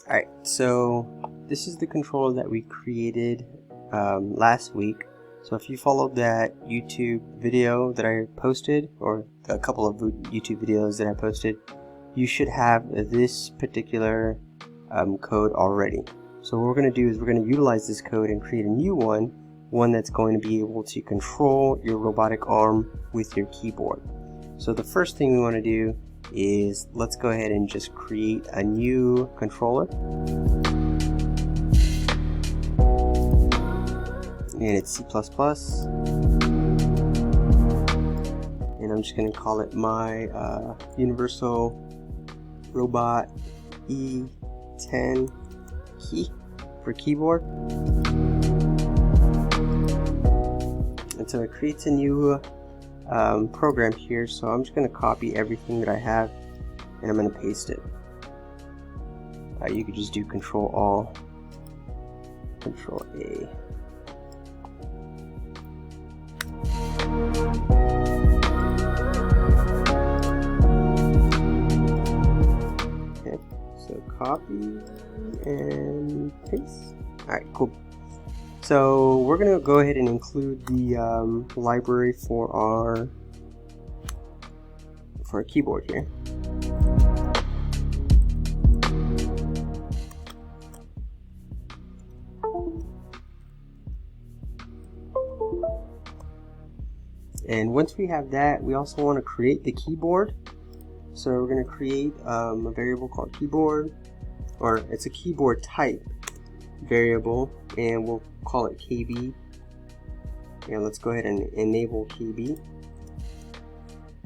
Alright, so this is the controller that we created last week. So if you followed that YouTube video that I posted, or a couple of YouTube videos that I posted, you should have this particular code already. So what we're going to do is we're going to utilize this code and create a new one that's going to be able to control your robotic arm with your keyboard. So the first thing we want to do is let's go ahead and just create a new controller. And it's C++. And I'm just going to call it my Universal Robot E10 key for keyboard. And so it creates a new program here, so I'm just going to copy everything that I have and I'm going to paste it. You could just do Control Control A. Okay, so copy and paste. Alright, cool. So we're going to go ahead and include the library for our keyboard here. And once we have that, we also want to create the keyboard. So we're going to create a variable called keyboard, or it's a keyboard type variable, and we'll call it KB. And let's go ahead and enable KB.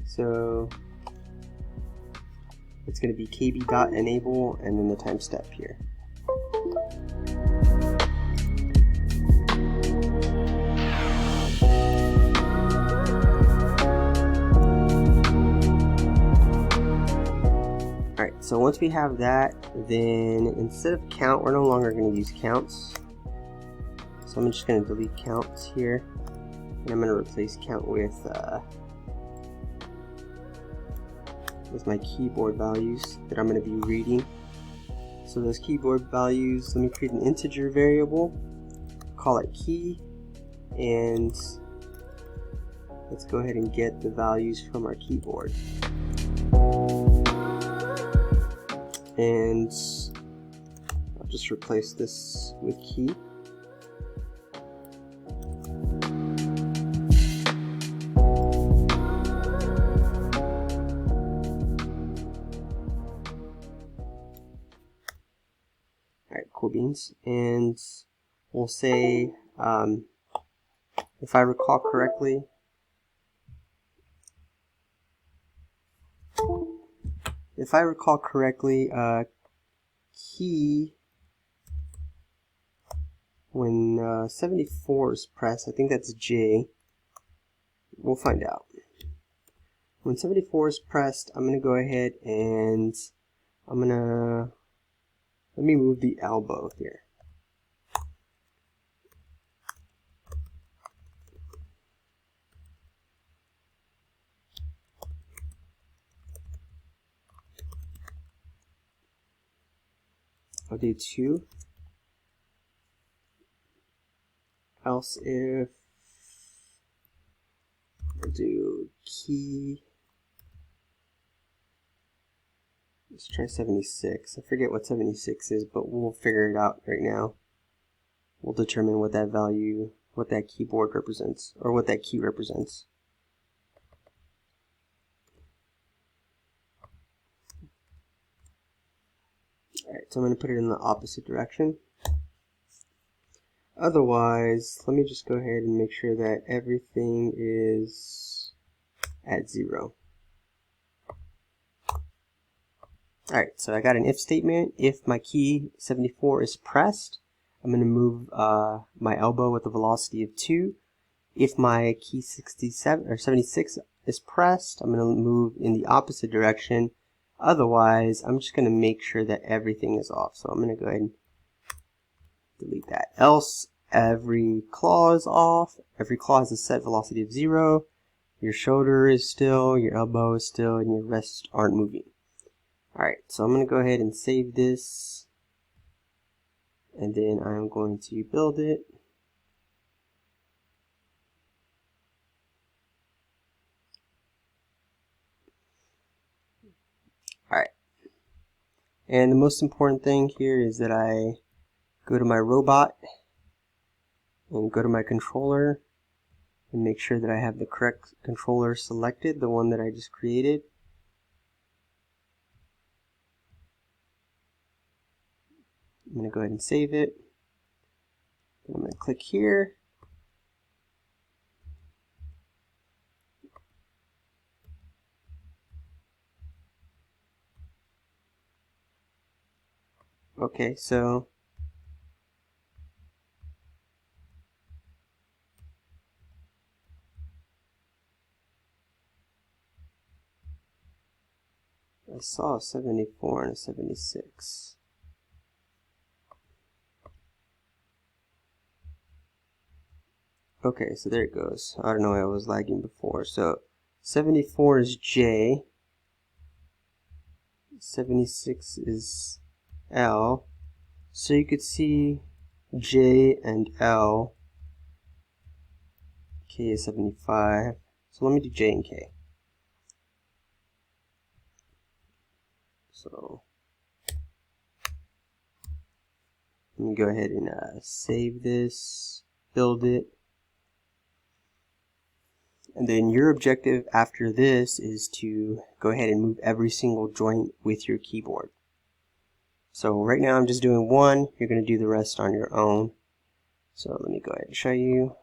So it's going to be kb.enable and then the time step here. Alright, so once we have that, then instead of count, we're no longer going to use counts. So I'm just going to delete counts here, and I'm going to replace count with my keyboard values that I'm going to be reading. So those keyboard values, let me create an integer variable, call it key, and let's go ahead and get the values from our keyboard. And I'll just replace this with key. Alright, cool beans. And we'll say, if I recall correctly, key, when 74 is pressed, I think that's J, we'll find out. When 74 is pressed, I'm going to go ahead and let me move the elbow here. I'll do 2. Else if I'll do key, let's try 76. I forget what 76 is, but we'll figure it out right now. We'll determine what that value, what that keyboard represents, or what that key represents. Alright, so I'm going to put it in the opposite direction. Otherwise, let me just go ahead and make sure that everything is at 0. Alright, so I got an if statement. If my key 74 is pressed, I'm going to move my elbow with a velocity of 2. If my key 67 or 76 is pressed, I'm going to move in the opposite direction. Otherwise, I'm just going to make sure that everything is off. So I'm going to go ahead and delete that. Else, every claw is off. Every claw has a set velocity of 0. Your shoulder is still, your elbow is still, and your wrists aren't moving. Alright, so I'm going to go ahead and save this. and then I'm going to build it. Alright, and the most important thing here is that I go to my robot and go to my controller and make sure that I have the correct controller selected, the one that I just created. I'm going to go ahead and save it. I'm going to click here. Okay, so I saw a 74 and a 76. Okay, so there it goes. I don't know why I was lagging before. So 74 is J, 76 is L. So you could see J and L. K is 75. So let me do J and K. So let me go ahead and save this, build it. And then your objective after this is to go ahead and move every single joint with your keyboard. So right now I'm just doing one. You're going to do the rest on your own. So let me go ahead and show you.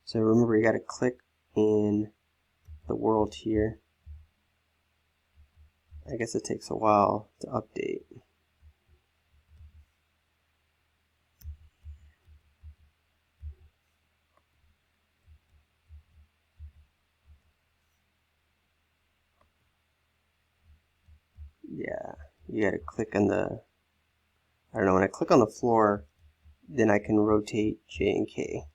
So remember, you got to click in the world here. I guess it takes a while to update. Yeah, you got to click on the, I don't know, when I click on the floor, then I can rotate J and K.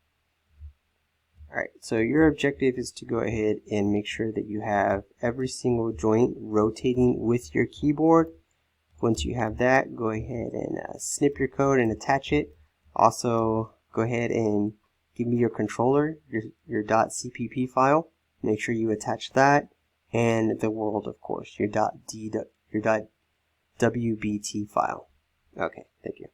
Alright, so your objective is to go ahead and make sure that you have every single joint rotating with your keyboard. Once you have that, go ahead and snip your code and attach it. Also, go ahead and give me your controller, your .cpp file. Make sure you attach that, and the world, of course, your .wbt file. Okay, thank you.